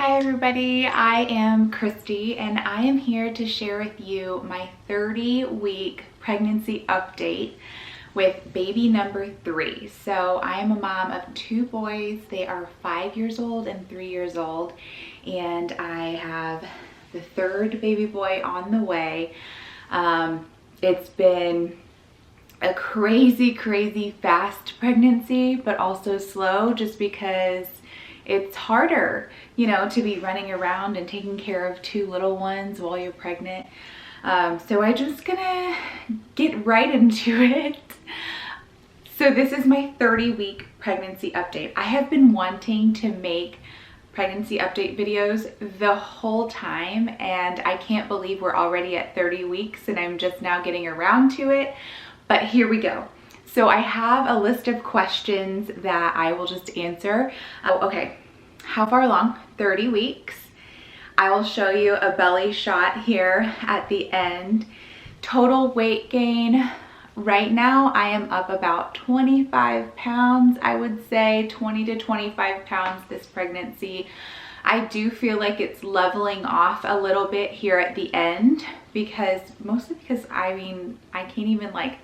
Hi everybody, I am Christy and I am here to share with you my 30-week pregnancy update with baby number 3. So I am a mom of 2 boys. They are 5 years old and 3 years old, and I have the 3rd baby boy on the way. It's been a crazy fast pregnancy, but also slow, just because it's harder, you know, to be running around and taking care of 2 little ones while you're pregnant. So I'm just gonna get right into it. So this is my 30-week pregnancy update. I have been wanting to make pregnancy update videos the whole time, and I can't believe we're already at 30 weeks and I'm just now getting around to it. But here we go. So I have a list of questions that I will just answer. Okay, how far along? 30 weeks. I will show you a belly shot here at the end. Total weight gain. Right now I am up about 25 pounds. I would say 20 to 25 pounds this pregnancy. I do feel like it's leveling off a little bit here at the end, mostly because I can't even like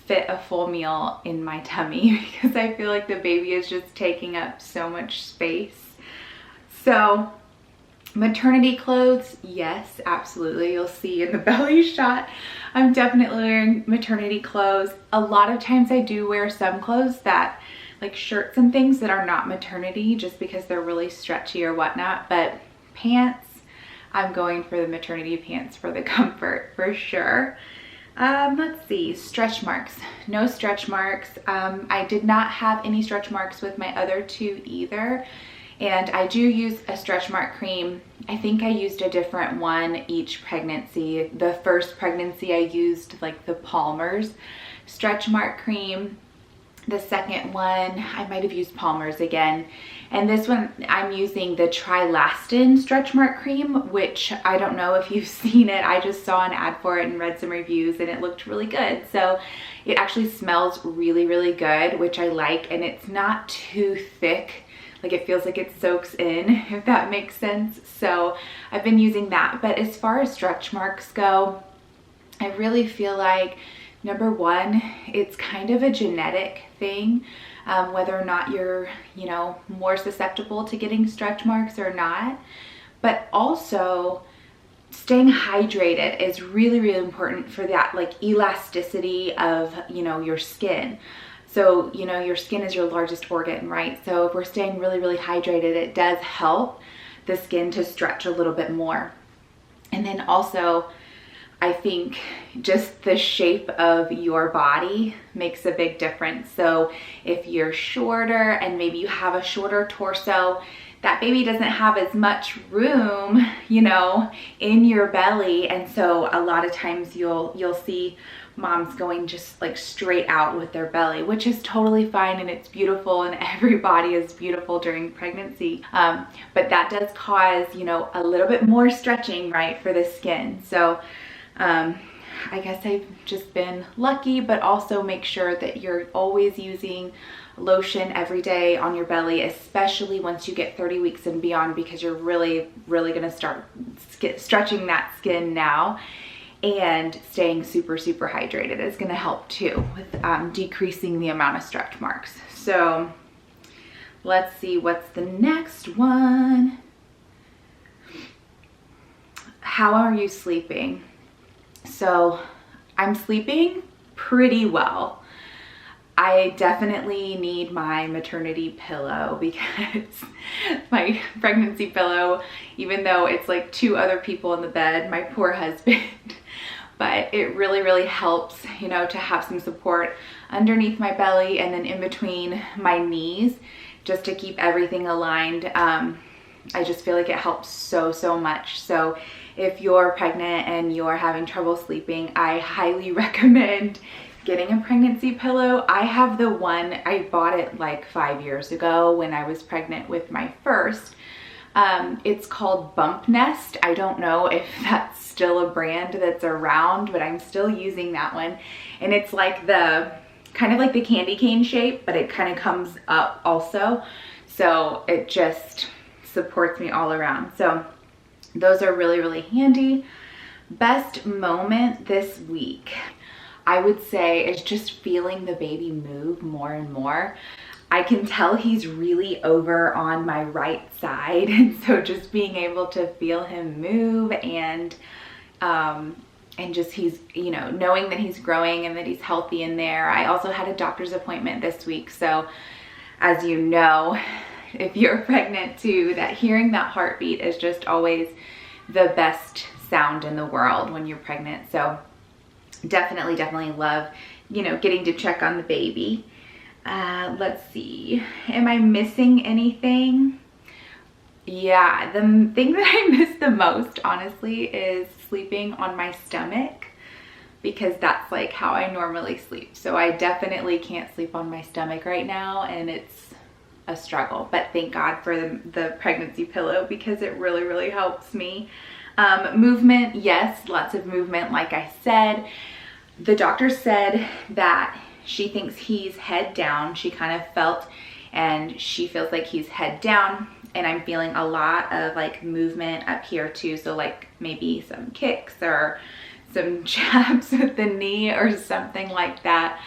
fit a full meal in my tummy because I feel like the baby is just taking up so much space. So maternity clothes, yes, absolutely. You'll see in the belly shot, I'm definitely wearing maternity clothes. A lot of times I do wear some clothes that, like shirts and things that are not maternity, just because they're really stretchy or whatnot. But pants, I'm going for the maternity pants for the comfort for sure. Let's see, stretch marks. No stretch marks. I did not have any stretch marks with my other 2 either. And I do use a stretch mark cream. I think I used a different one each pregnancy. The first pregnancy I used like the Palmer's stretch mark cream. The second one, I might have used Palmer's again. And this one, I'm using the Trilastin stretch mark cream, which I don't know if you've seen it. I just saw an ad for it and read some reviews and it looked really good. So it actually smells really good, which I like. And it's not too thick. Like it feels like it soaks in, if that makes sense. So I've been using that. But as far as stretch marks go, I really feel like, number one, it's kind of a genetic thing, whether or not you're, you know, more susceptible to getting stretch marks or not. But also staying hydrated is really important for that, like elasticity of, you know, your skin. So, you know, your skin is your largest organ, right? So if we're staying really hydrated, it does help the skin to stretch a little bit more. And then also, I think just the shape of your body makes a big difference. So if you're shorter and maybe you have a shorter torso, that baby doesn't have as much room, you know, in your belly. And so a lot of times you'll see moms going just like straight out with their belly, which is totally fine and it's beautiful, and every body is beautiful during pregnancy. But that does cause, you know, a little bit more stretching, right, for the skin. So I guess I've just been lucky, but also make sure that you're always using lotion every day on your belly, especially once you get 30 weeks and beyond, because you're really going to start stretching that skin now. And staying super hydrated is going to help too with decreasing the amount of stretch marks. So let's see, what's the next one? How are you sleeping? So I'm sleeping pretty well. I definitely need my maternity pillow, because my pregnancy pillow, even though it's like 2 other people in the bed, my poor husband, but it really helps, you know, to have some support underneath my belly and then in between my knees, just to keep everything aligned. I just feel like it helps so much. So if you're pregnant and you're having trouble sleeping, I highly recommend getting a pregnancy pillow. I have the one, I bought it like 5 years ago when I was pregnant with my first. It's called Bump Nest. I don't know if that's still a brand that's around, but I'm still using that one. And it's like the, kind of like the candy cane shape, but it kind of comes up also. So it just supports me all around. So those are really, really handy. Best moment this week, I would say, is just feeling the baby move more and more. I can tell he's really over on my right side. And so just being able to feel him move and just he's, you know, knowing that he's growing and that he's healthy in there. I also had a doctor's appointment this week. So as you know, if you're pregnant too, that hearing that heartbeat is just always the best sound in the world when you're pregnant. So definitely love, you know, getting to check on the baby. Let's see, am I missing anything? Yeah, the thing that I miss the most, honestly, is sleeping on my stomach, because that's like how I normally sleep. So I definitely can't sleep on my stomach right now, and it's a struggle, but thank God for the pregnancy pillow, because it really, really helps me. Movement, yes, lots of movement. Like I said, the doctor said that she thinks he's head down. She kind of felt, and she feels like he's head down, and I'm feeling a lot of like movement up here too. So like maybe some kicks or some jabs with the knee or something like that.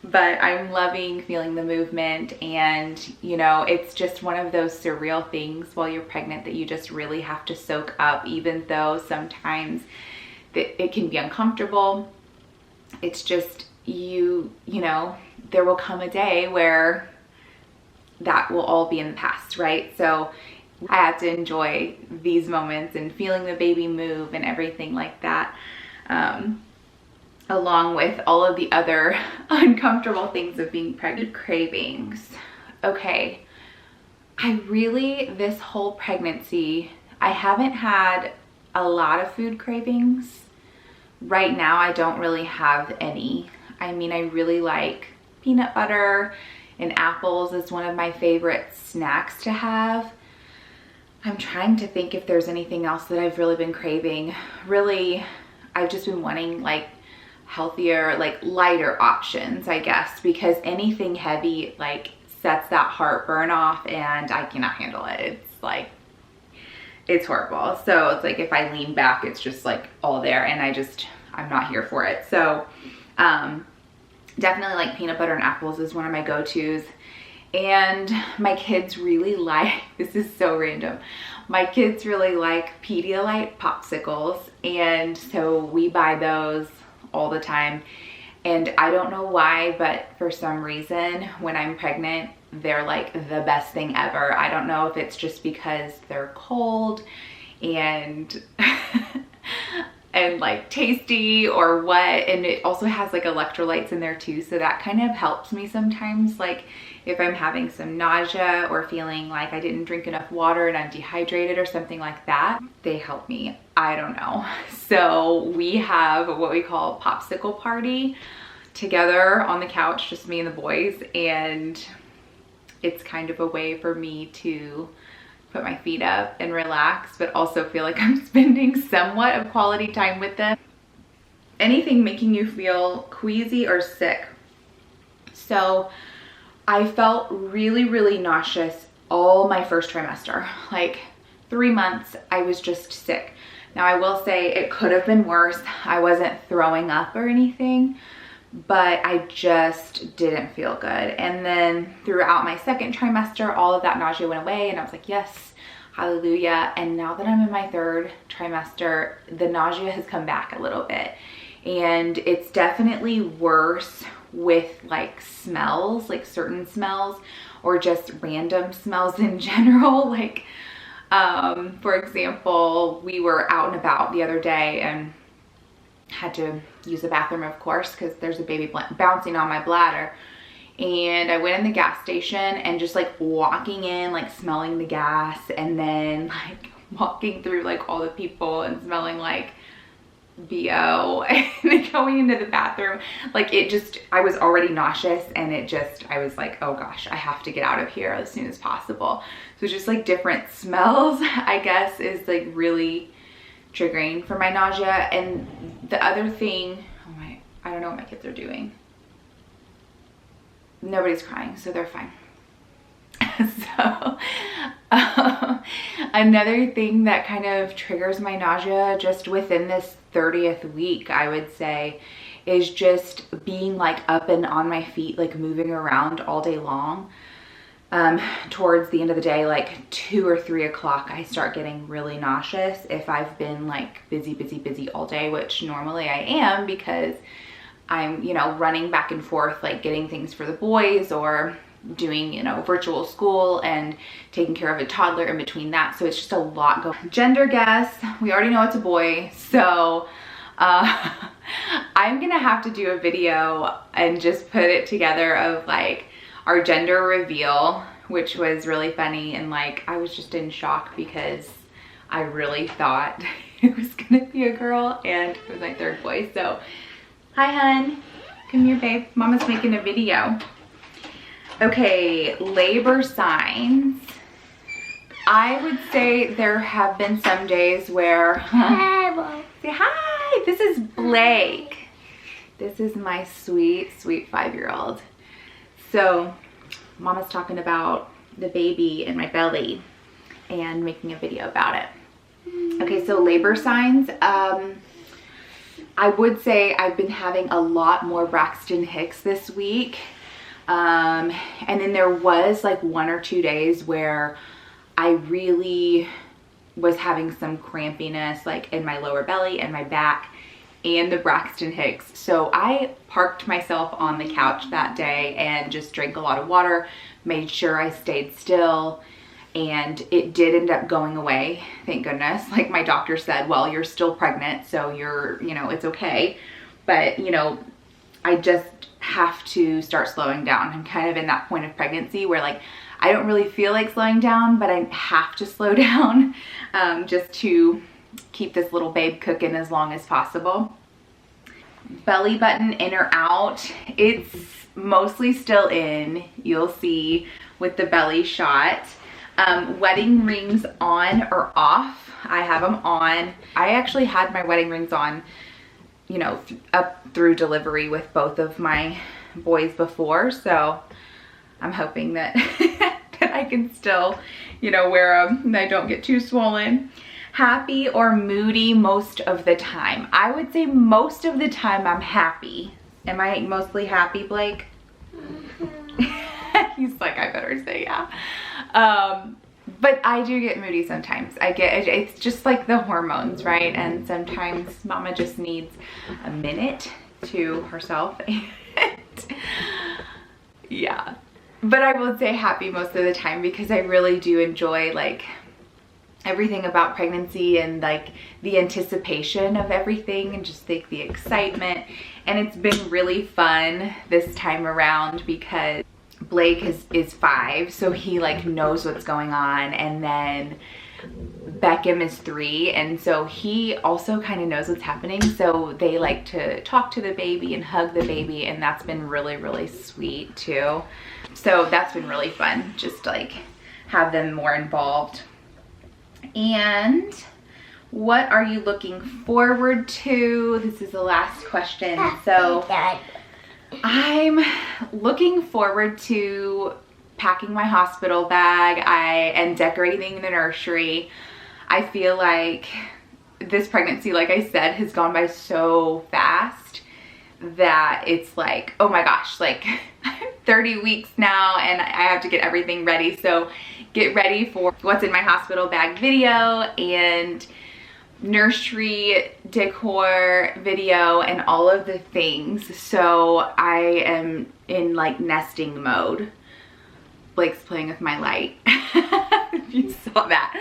But I'm loving feeling the movement, and you know, it's just one of those surreal things while you're pregnant that you just really have to soak up, even though sometimes it can be uncomfortable. It's just, you know, there will come a day where that will all be in the past, right? So I have to enjoy these moments and feeling the baby move and everything like that, along with all of the other uncomfortable things of being pregnant. Cravings. Okay, this whole pregnancy, I haven't had a lot of food cravings. Right now, I don't really have any. I mean, I really like peanut butter, and apples is one of my favorite snacks to have. I'm trying to think if there's anything else that I've really been craving. Really, I've just been wanting like healthier, like lighter options, I guess, because anything heavy like sets that heartburn off, and I cannot handle it. It's like, it's horrible. So it's like if I lean back, it's just like all there, and I'm not here for it. So definitely like peanut butter and apples is one of my go-tos. And my kids really like, this is so random, my kids really like Pedialyte popsicles, and so we buy those all the time. And I don't know why, but for some reason when I'm pregnant, they're like the best thing ever. I don't know if it's just because they're cold and and like tasty or what, and it also has like electrolytes in there too, so that kind of helps me sometimes, like if I'm having some nausea or feeling like I didn't drink enough water and I'm dehydrated or something like that, they help me. I don't know. So we have what we call a popsicle party together on the couch, just me and the boys, and it's kind of a way for me to put my feet up and relax, but also feel like I'm spending somewhat of quality time with them. Anything making you feel queasy or sick? So I felt really, really nauseous all my first trimester. Like 3 months, I was just sick. Now I will say it could have been worse. I wasn't throwing up or anything, but I just didn't feel good. And then throughout my second trimester, all of that nausea went away, and I was like, yes, hallelujah. And now that I'm in my third trimester, the nausea has come back a little bit, and it's definitely worse with like smells, like certain smells, or just random smells in general. Like, for example, we were out and about the other day and had to use the bathroom, of course, because there's a baby bouncing on my bladder. And I went in the gas station, and just like walking in, like smelling the gas, and then like walking through like all the people and smelling like BO, and then going into the bathroom, like it just, I was already nauseous, and I was like, oh gosh, I have to get out of here as soon as possible. So just like different smells, I guess, is like really triggering for my nausea. And the other thing, I don't know what my kids are doing. Nobody's crying, so they're fine. So Another thing that kind of triggers my nausea just within this 30th week, I would say, is just being like up and on my feet, like moving around all day long. Towards the end of the day, like 2 or 3 o'clock, I start getting really nauseous if I've been like busy all day, which normally I am because I'm, you know, running back and forth, like getting things for the boys or doing, you know, virtual school and taking care of a toddler in between that. So it's just a lot going. Gender guess, we already know it's a boy. So I'm gonna have to do a video and just put it together of like our gender reveal, which was really funny. And like, I was just in shock because I really thought it was gonna be a girl and it was my third boy. So, hi hun, come here babe, mama's making a video. Okay, labor signs. I would say there have been some days where, say hi, this is Blake. This is my sweet 5-year-old. So mama's talking about the baby in my belly and making a video about it. Okay, so labor signs. I would say I've been having a lot more Braxton Hicks this week. And then there was like 1 or 2 days where I really was having some crampiness like in my lower belly and my back and the Braxton Hicks. So I parked myself on the couch that day and just drank a lot of water, made sure I stayed still, and it did end up going away, thank goodness. Like my doctor said, well, you're still pregnant, so you're, you know, it's okay. But, you know, I just have to start slowing down. I'm kind of in that point of pregnancy where like, I don't really feel like slowing down, but I have to slow down just to keep this little babe cooking as long as possible. Belly button in or out, it's mostly still in, you'll see with the belly shot. Wedding rings on or off, I have them on. I actually had my wedding rings on, you know, up through delivery with both of my boys before, so I'm hoping that that I can still, you know, wear them and I don't get too swollen. Happy or moody most of the time? I would say most of the time I'm happy. Am I mostly happy, Blake? He's like, I better say yeah. But I do get moody sometimes. It's just like the hormones, right? And sometimes mama just needs a minute to herself. Yeah. But I will say happy most of the time because I really do enjoy like everything about pregnancy and like the anticipation of everything and just like the excitement. And it's been really fun this time around because Blake is 5, so he like knows what's going on, and then Beckham is 3, and so he also kind of knows what's happening, so they like to talk to the baby and hug the baby, and that's been really sweet too. So that's been really fun, just like have them more involved. And what are you looking forward to? This is the last question. So I'm looking forward to packing my hospital bag and decorating the nursery. I feel like this pregnancy, like I said, has gone by so fast that it's like, oh my gosh, like I'm 30 weeks now and I have to get everything ready. So get ready for what's in my hospital bag video and nursery decor video and all of the things. So I am in like nesting mode. Blake's playing with my light. If you saw that.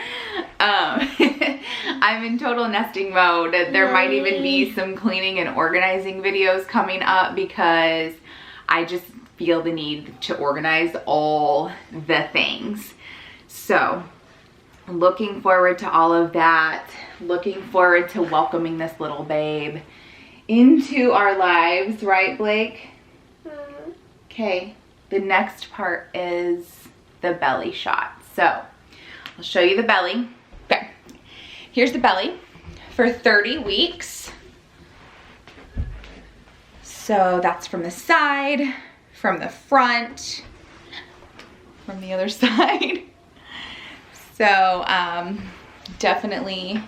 I'm in total nesting mode. There might even be some cleaning and organizing videos coming up because I just feel the need to organize all the things. So looking forward to all of that. Looking forward to welcoming this little babe into our lives, right, Blake? Okay, the next part is the belly shot. So I'll show you the belly. Okay, here's the belly for 30 weeks. So that's from the side, from the front, from the other side. So definitely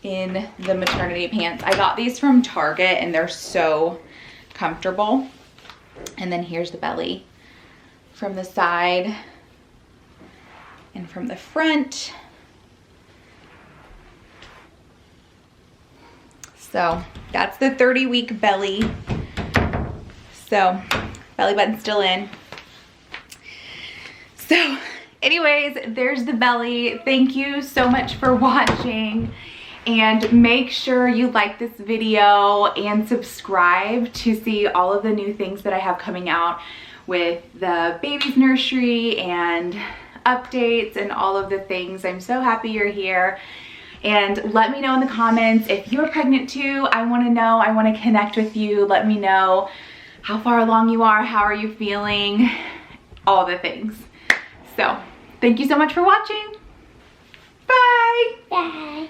in the maternity pants. I got these from Target and they're so comfortable. And then here's the belly from the side and from the front. So that's the 30-week belly. So belly button's still in. So anyways, there's the belly. Thank you so much for watching. And make sure you like this video and subscribe to see all of the new things that I have coming out with the baby's nursery and updates and all of the things. I'm so happy you're here. And let me know in the comments if you're pregnant too. I want to know. I want to connect with you. Let me know how far along you are. How are you feeling? All the things. So thank you so much for watching. Bye. Bye.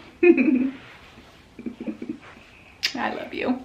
I love you.